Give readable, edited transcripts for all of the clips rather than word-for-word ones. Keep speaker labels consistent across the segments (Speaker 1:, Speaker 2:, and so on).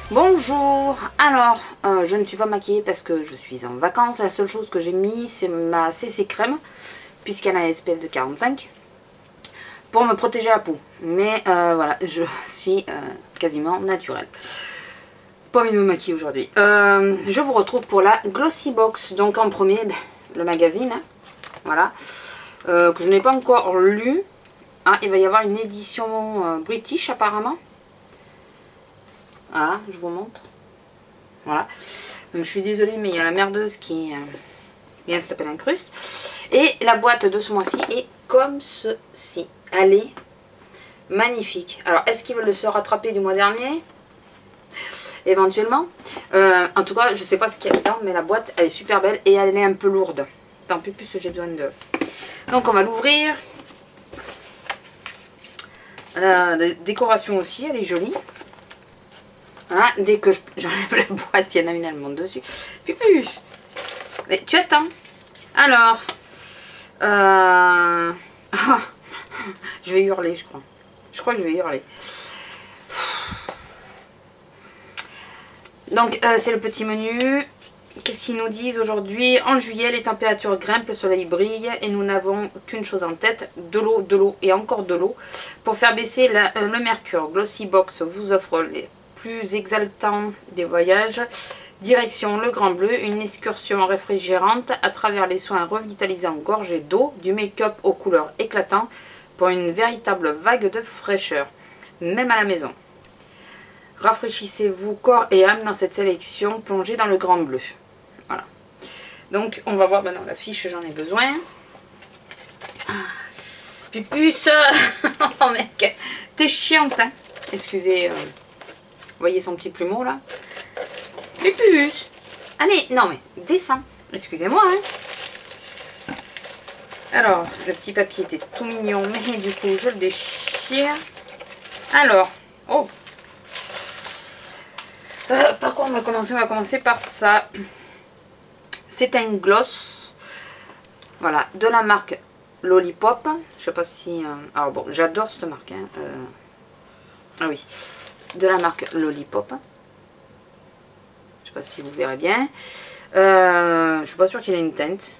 Speaker 1: Bonjour. Alors, je ne suis pas maquillée parce que je suis en vacances. La seule chose que j'ai mis, c'est ma CC crème, puisqu'elle a un SPF de 45, pour me protéger la peau. Mais voilà, je suis quasiment naturelle. Pas envie de me maquiller aujourd'hui. Je vous retrouve pour la Glossy Box. Donc en premier, le magazine, hein, voilà, que je n'ai pas encore lu. Ah, il va y avoir une édition british apparemment. Voilà, je vous montre. Voilà. Donc je suis désolée, mais il y a la merdeuse qui vient se taper l'incruste. Et la boîte de ce mois-ci est comme ceci. Elle est magnifique. Alors, est-ce qu'ils veulent se rattraper du mois dernier? Éventuellement. En tout cas, je sais pas ce qu'il y a dedans, mais la boîte, elle est super belle et elle est un peu lourde. Tant pis, plus j'ai besoin de... Donc, on va l'ouvrir. La décoration aussi, elle est jolie. Voilà, dès que j'enlève la boîte, il y en a une allemande dessus. Pupus, mais tu attends. Alors, je vais hurler, je crois. Je crois que je vais hurler. Donc, c'est le petit menu. Qu'est-ce qu'ils nous disent aujourd'hui? En juillet, les températures grimpent, le soleil brille et nous n'avons qu'une chose en tête, de l'eau et encore de l'eau. Pour faire baisser le mercure, Glossy Box vous offre les plus exaltants des voyages. Direction le Grand Bleu, une excursion réfrigérante à travers les soins revitalisants gorgés d'eau, du make-up aux couleurs éclatantes pour une véritable vague de fraîcheur, même à la maison. Rafraîchissez-vous corps et âme dans cette sélection plongée dans le Grand Bleu. Voilà. Donc, on va voir maintenant la fiche, j'en ai besoin. Pupus, oh mec, t'es chiante, hein. Excusez, vous voyez son petit plumeau là. Pupus, allez, non mais, descends. Excusez-moi, hein. Alors, le petit papier était tout mignon, mais du coup, je le déchire. Alors, oh. Par contre, on va commencer par ça. C'est un gloss, voilà, de la marque Lollipop. Je sais pas si... alors bon, j'adore cette marque. Hein. Ah oui, de la marque Lollipop. Je sais pas si vous verrez bien. Je suis pas sûre qu'il ait une teinte.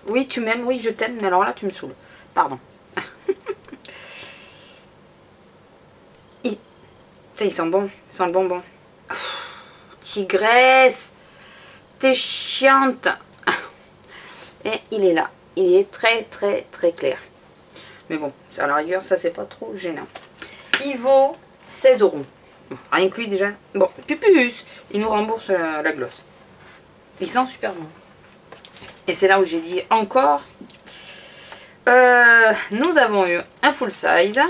Speaker 1: Oui, tu m'aimes, oui, je t'aime, mais alors là, tu me saoules. Pardon. Ils sont bons, ils sont le bonbon. Tigresse, t'es chiante. Et il est là. Il est très très très clair. Mais bon, à la rigueur, ça c'est pas trop gênant. Il vaut 16 €. Bon, rien que lui déjà. Bon, Pupus, il nous rembourse la gloss. Il sent super bon. Et c'est là où j'ai dit encore. Nous avons eu un full size.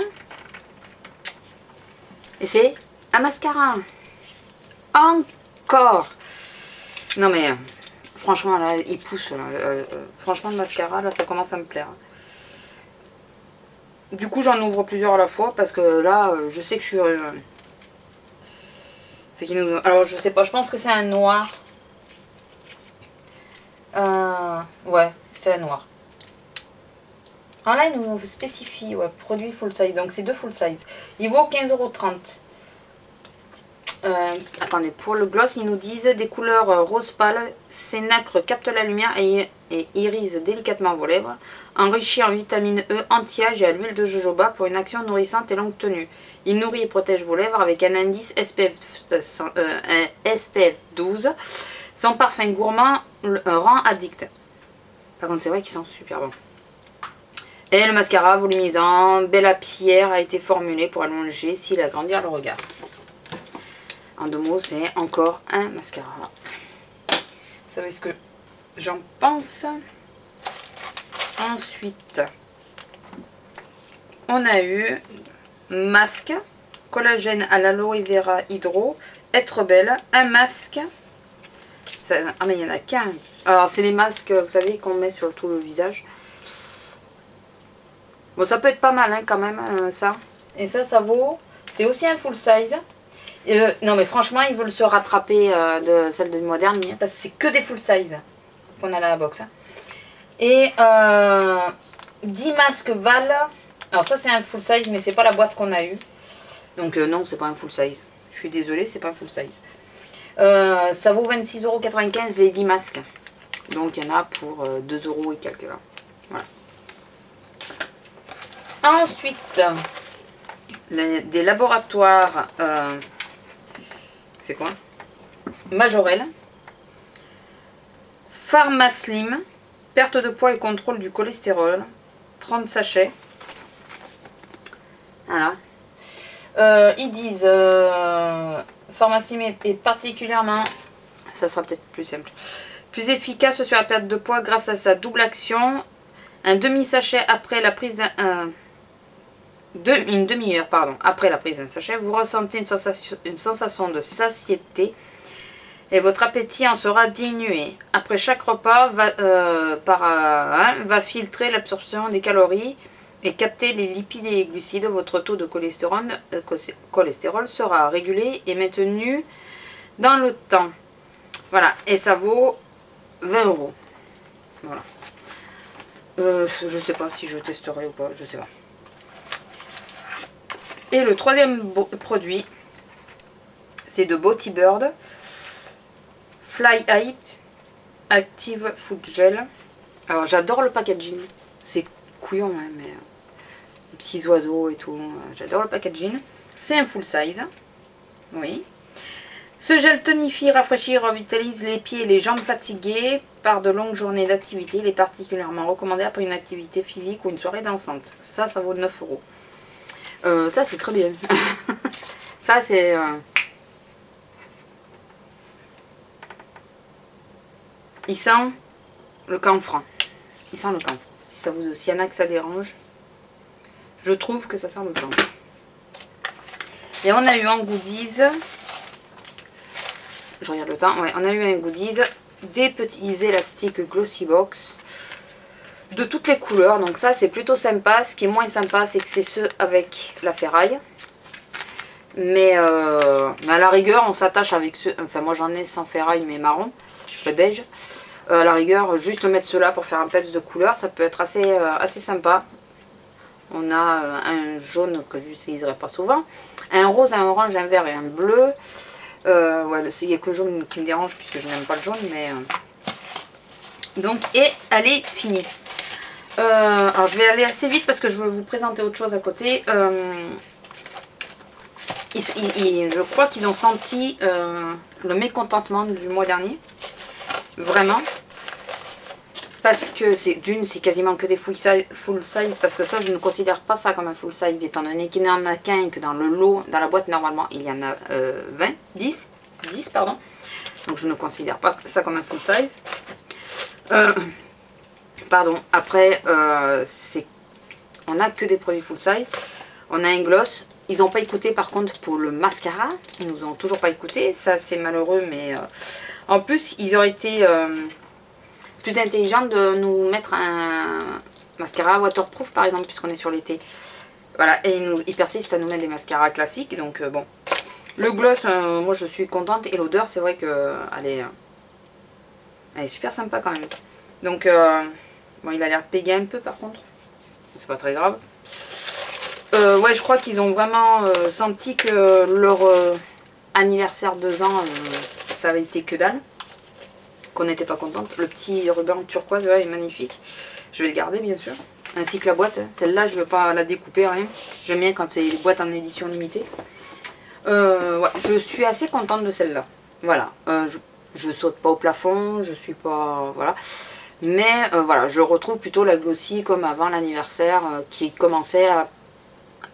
Speaker 1: Et c'est un mascara. Encore. Non mais franchement là il pousse là. Franchement le mascara là ça commence à me plaire. Du coup j'en ouvre plusieurs à la fois parce que là je sais que je suis fait qu'il nous... Alors je sais pas, je pense que c'est un noir. Ouais, c'est un noir. Alors là il nous spécifie, ouais, produit full size, donc c'est deux full size. Il vaut 15,30 €. Attendez, pour le gloss, ils nous disent des couleurs rose pâle, ces nacres captent la lumière et irisent délicatement vos lèvres, enrichi en vitamine E, anti-âge et à l'huile de jojoba pour une action nourrissante et longue tenue. Il nourrit et protège vos lèvres avec un indice SPF 12. Son parfum gourmand rend addict. Par contre, c'est vrai qu'ils sont super bons. Et le mascara volumisant, Bella Pierre a été formulé pour allonger, cils et agrandir le regard. En deux mots, c'est encore un mascara. Vous savez ce que j'en pense. Ensuite, on a eu masque, collagène à l'aloe vera hydro, être belle, un masque. Ça, ah mais il y en a qu'un. Alors c'est les masques, vous savez, qu'on met sur tout le visage. Bon, ça peut être pas mal hein, quand même, ça. Et ça vaut... C'est aussi un full size. Non mais franchement ils veulent se rattraper de celle du mois dernier hein, parce que c'est que des full size qu'on a à la box hein. Et 10 masques Val. Alors ça c'est un full size mais c'est pas la boîte qu'on a eu. Donc non, c'est pas un full size. Je suis désolée, c'est pas un full size. Ça vaut 26,95 € les 10 masques. Donc il y en a pour 2 € et quelques là. Voilà. Ensuite, des laboratoires. C'est quoi? Majorel. Pharmaslim. Perte de poids et contrôle du cholestérol. 30 sachets. Voilà. Ils disent Pharmaslim est particulièrement, ça sera peut-être plus simple, plus efficace sur la perte de poids grâce à sa double action. Un demi-sachet après la prise une demi-heure après la prise d'un sachet, vous ressentez une sensation de satiété et votre appétit en sera diminué. Après chaque repas, va filtrer l'absorption des calories et capter les lipides et les glucides. Votre taux de cholestérol sera régulé et maintenu dans le temps. Voilà, et ça vaut 20 €. Voilà. Je sais pas si je testerai ou pas, je sais pas. Et le troisième produit, c'est de Beauty Bird. Fly Height Active Food Gel. Alors j'adore le packaging. C'est couillon hein, mais les petits oiseaux et tout. J'adore le packaging. C'est un full size. Oui. Ce gel tonifie, rafraîchit, revitalise les pieds et les jambes fatiguées par de longues journées d'activité. Il est particulièrement recommandé après une activité physique ou une soirée dansante. Ça vaut 9 €. Ça c'est très bien. Ça c'est... Il sent le camphre. Il sent le camphre. S'il y en a que ça dérange, je trouve que ça sent le camphre. Et on a eu en goodies, je regarde le temps, ouais, on a eu un goodies, des petits élastiques Glossy Box de toutes les couleurs. Donc ça c'est plutôt sympa. Ce qui est moins sympa c'est que c'est ceux avec la ferraille. Mais à la rigueur on s'attache avec ceux, enfin moi j'en ai sans ferraille mais marron, beige. À la rigueur, juste mettre cela pour faire un peps de couleur, ça peut être assez sympa. On a un jaune que je n'utiliserai pas souvent, un rose, un orange, un vert et un bleu. Ouais, il n'y a que le jaune qui me dérange puisque je n'aime pas le jaune, mais donc, et elle est finie. Alors je vais aller assez vite parce que je veux vous présenter autre chose à côté. Je crois qu'ils ont senti le mécontentement du mois dernier. Vraiment. Parce que c'est quasiment que des full size. Parce que ça, je ne considère pas ça comme un full size. Étant donné qu'il n'y en a qu'un et que dans le lot, dans la boîte, normalement, il y en a 10, pardon. Donc je ne considère pas ça comme un full size. Pardon. Après, on n'a que des produits full size. On a un gloss. Ils n'ont pas écouté par contre pour le mascara. Ils nous ont toujours pas écouté. Ça, c'est malheureux, mais... En plus, ils auraient été plus intelligents de nous mettre un mascara waterproof par exemple, puisqu'on est sur l'été. Voilà, et ils persistent à nous mettre des mascaras classiques. Donc bon, le gloss, moi je suis contente. Et l'odeur, c'est vrai qu'elle est super sympa quand même. Donc, bon, il a l'air de péguer un peu par contre. C'est pas très grave. Ouais, je crois qu'ils ont vraiment senti que leur anniversaire 2 ans... ça avait été que dalle, qu'on n'était pas contente. Le petit ruban turquoise là, est magnifique. Je vais le garder bien sûr. Ainsi que la boîte. Celle-là, je ne vais pas la découper, rien. J'aime bien quand c'est les boîtes en édition limitée. Ouais, je suis assez contente de celle-là. Voilà. Je saute pas au plafond. Je suis pas... Voilà. Mais voilà, je retrouve plutôt la Glossy comme avant l'anniversaire qui commençait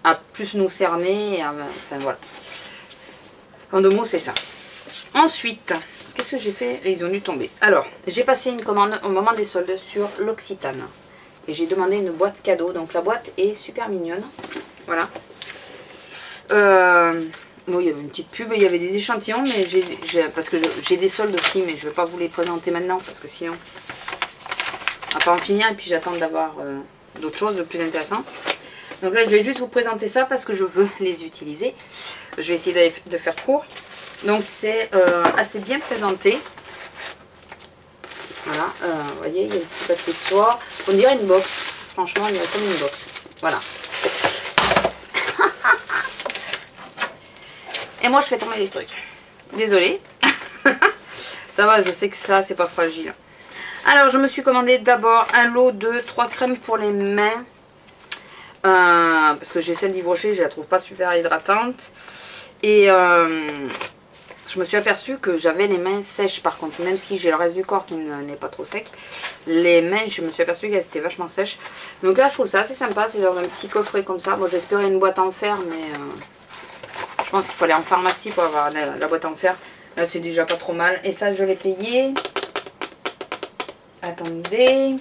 Speaker 1: à plus nous cerner. Enfin voilà. En 2 mots, c'est ça. Ensuite, qu'est-ce que j'ai fait? Ils ont dû tomber. Alors, j'ai passé une commande au moment des soldes sur l'Occitane. Et j'ai demandé une boîte cadeau. Donc la boîte est super mignonne. Voilà. Bon, il y avait une petite pub, il y avait des échantillons. Mais parce que j'ai des soldes aussi, mais je ne vais pas vous les présenter maintenant. Parce que sinon, on va pas en finir. Et puis j'attends d'avoir d'autres choses de plus intéressantes. Donc là, je vais juste vous présenter ça parce que je veux les utiliser. Je vais essayer de faire court. Donc c'est assez bien présenté. Voilà, vous voyez, il y a le petit papier de soie. On dirait une box. Franchement, il y a comme une box. Voilà. Et moi je fais tomber des trucs. Désolée. Ça va, je sais que ça c'est pas fragile. Alors je me suis commandé d'abord un lot de 3 crèmes pour les mains. Parce que j'ai celle d'Yves Rocher, je la trouve pas super hydratante. Et je me suis aperçue que j'avais les mains sèches par contre. Même si j'ai le reste du corps qui n'est pas trop sec. Les mains, je me suis aperçue qu'elles étaient vachement sèches. Donc là je trouve ça assez sympa. C'est dans un petit coffret comme ça. Bon, j'espérais une boîte en fer, mais je pense qu'il faut aller en pharmacie pour avoir la boîte en fer. Là c'est déjà pas trop mal. Et ça je l'ai payé. Attendez.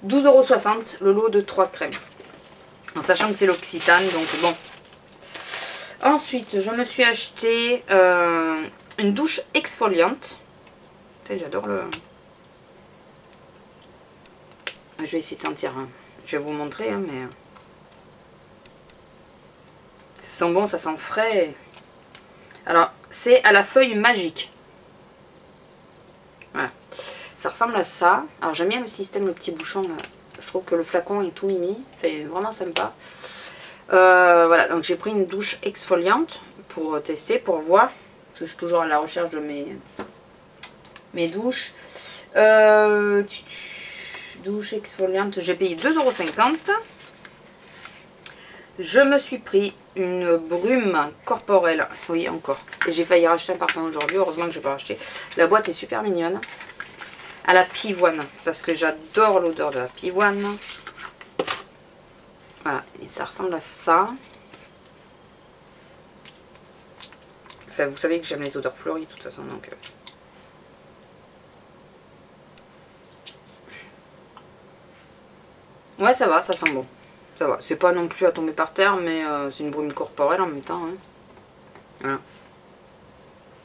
Speaker 1: 12,60 € le lot de 3 crèmes. En sachant que c'est l'Occitane, donc bon. Ensuite, je me suis acheté une douche exfoliante. J'adore le... Je vais essayer de sentir. Hein. Je vais vous montrer, hein, mais... Ça sent bon, ça sent frais. Alors, c'est à la feuille magique. Voilà. Ça ressemble à ça. Alors j'aime bien le système, le petit bouchon là. Je trouve que le flacon est tout mimi. Fait vraiment sympa. Voilà, donc j'ai pris une douche exfoliante pour tester, pour voir. Parce que je suis toujours à la recherche de mes douches. Douche exfoliante, j'ai payé 2,50 €. Je me suis pris une brume corporelle. Oui, encore. Et j'ai failli racheter un parfum aujourd'hui. Heureusement que je n'ai pas racheté. La boîte est super mignonne. À la pivoine, parce que j'adore l'odeur de la pivoine. Voilà, et ça ressemble à ça. Enfin, vous savez que j'aime les odeurs fleuries de toute façon, donc... Ouais, ça va, ça sent bon. Ça va, c'est pas non plus à tomber par terre, mais c'est une brume corporelle en même temps. Hein. Voilà.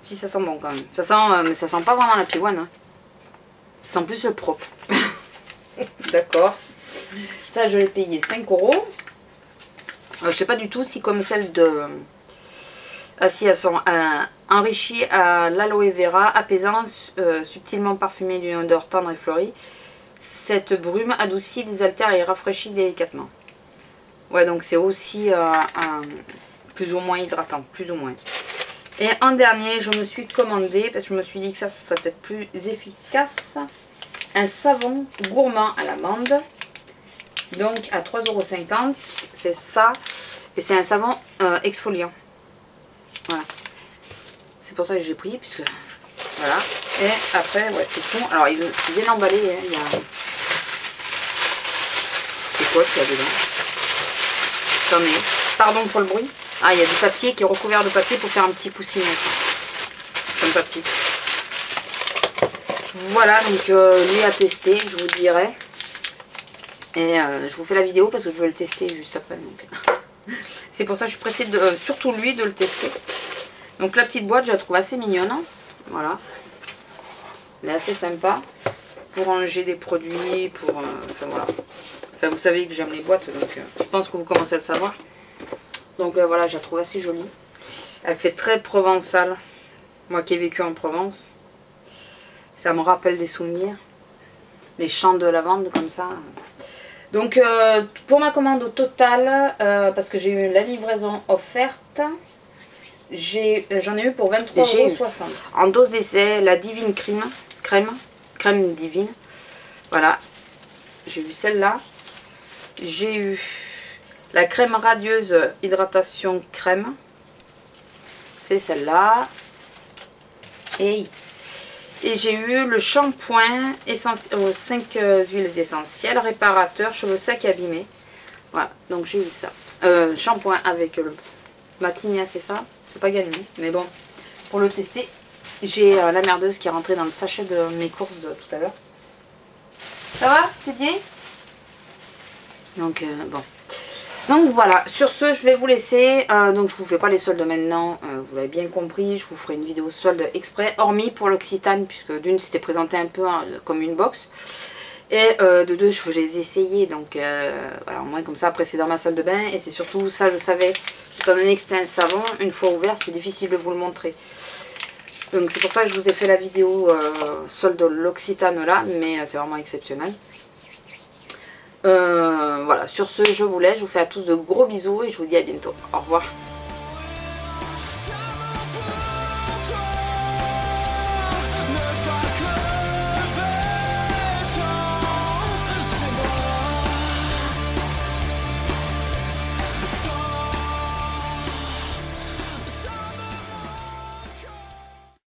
Speaker 1: Si, ça sent bon quand même. Ça sent, mais ça sent pas vraiment la pivoine. Hein. Ça sent plus le propre. D'accord. Ça, je l'ai payé 5 €. Je sais pas du tout si comme celle de... Ah si, elles sont enrichies à l'aloe vera, apaisant, subtilement parfumée d'une odeur tendre et fleurie. Cette brume adoucit, désaltère et rafraîchit délicatement. Ouais, donc c'est aussi plus ou moins hydratant, plus ou moins. Et en dernier, je me suis commandé, parce que je me suis dit que ça serait peut-être plus efficace, un savon gourmand à l'amande. Donc à 3,50 €, c'est ça. Et c'est un savon exfoliant. Voilà. C'est pour ça que j'ai pris, puisque... Voilà. Et après, ouais, c'est tout. Alors, ils viennent emballer. Hein, il y a... C'est quoi qu'il y a dedans? Attendez. Pardon pour le bruit. Ah, il y a du papier qui est recouvert de papier pour faire un petit poussinet. Sympathique. Voilà, donc lui à tester, je vous dirai. Et je vous fais la vidéo parce que je vais le tester juste après. C'est pour ça que je suis pressée, surtout lui, de le tester. Donc la petite boîte, je la trouve assez mignonne. Voilà. Elle est assez sympa. Pour ranger des produits, pour... enfin voilà. Enfin vous savez que j'aime les boîtes, donc je pense que vous commencez à le savoir. Donc voilà, je la trouve assez jolie. Elle fait très provençale. Moi qui ai vécu en Provence. Ça me rappelle des souvenirs. Les champs de lavande comme ça. Donc pour ma commande au total, parce que j'ai eu la livraison offerte, j'en ai eu pour 23,60 €. En dose d'essai, la Divine crème divine. Voilà. J'ai eu celle-là. J'ai eu la crème radieuse hydratation crème. C'est celle-là. Et j'ai eu le shampoing aux 5 huiles essentielles, réparateur, cheveux secs et abîmés. Voilà, donc j'ai eu ça. Shampoing avec le Matinia, c'est ça? C'est pas gagné, mais bon, pour le tester, j'ai la merdeuse qui est rentrée dans le sachet de mes courses de tout à l'heure. Ça va? C'est bien? Donc, bon. Donc voilà, sur ce, je vais vous laisser. Donc je vous fais pas les soldes maintenant, vous l'avez bien compris. Je vous ferai une vidéo solde exprès, hormis pour l'Occitane, puisque d'une, c'était présenté un peu comme une box. Et de deux, je veux les essayer. Donc voilà, au moins comme ça, après c'est dans ma salle de bain. Et c'est surtout ça, je savais, étant donné que c'était un savon, une fois ouvert, c'est difficile de vous le montrer. Donc c'est pour ça que je vous ai fait la vidéo solde de l'Occitane là, mais c'est vraiment exceptionnel. Voilà, sur ce, je vous laisse. Je vous fais à tous de gros bisous et je vous dis à bientôt. Au revoir.